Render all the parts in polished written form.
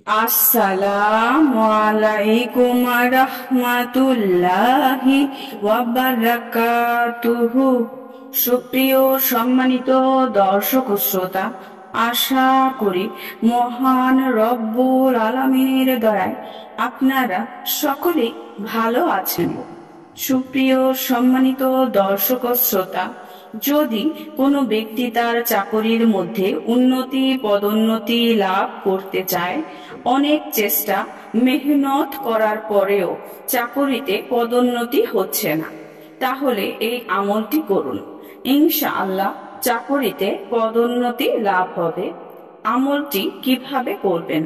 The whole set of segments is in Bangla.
আসসালামু আলাইকুম রাহমাতুল্লাহি ওয়া বারাকাতুহু। সুপ্রিয় সম্মানিত দর্শক ও শ্রোতা, আশা করি মহান রব্বুল আলামিনের দয়ায় আপনারা সকলেই ভালো আছেন। সুপ্রিয় সম্মানিত দর্শক ও শ্রোতা, যদি কোনো ব্যক্তি তার চাকরির মধ্যে উন্নতি পদোন্নতি লাভ করতে চায়, অনেক চেষ্টা মেহনত করার পরেও চাকরিতে পদোন্নতি হচ্ছে না, তাহলে এই আমলটি করুন। ইনশাআল্লাহ চাকরিতে পদোন্নতি লাভ হবে। আমলটি কিভাবে করবেন?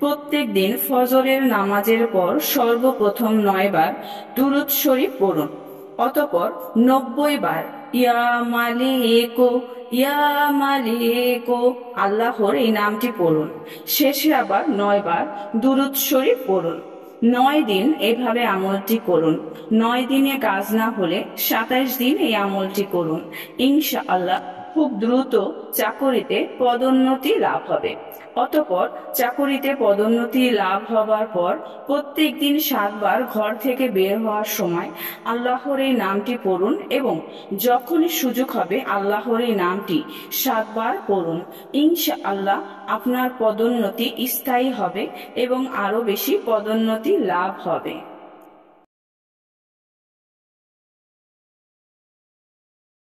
প্রত্যেক দিন ফজরের নামাজের পর সর্বপ্রথম 9 বার দুরূদ শরীফ পড়ুন। অতঃপর 90 বার ইয়া মালিকু ইয়া মালিকু আল্লাহর এই নামটি পড়ুন। শেষে আবার 9 বার দুরূদ শরীফ পড়ুন। 9 দিন এভাবে আমলটি করুন। 9 দিনে কাজ না হলে 27 দিন এই আমলটি করুন। ইনশাআল্লাহ খুব দ্রুত চাকরিতে পদোন্নতি লাভ হবে। অতঃপর চাকরিতে পদোন্নতি লাভ হবার পর প্রত্যেক দিন 7 বার ঘর থেকে বের হওয়ার সময় আল্লাহর এই নামটি পড়ুন এবং যখনই সুযোগ হবে আল্লাহর এই নামটি 7 বার পড়ুন। ইনশাআল্লাহ আপনার পদোন্নতি স্থায়ী হবে এবং আরো বেশি পদোন্নতি লাভ হবে।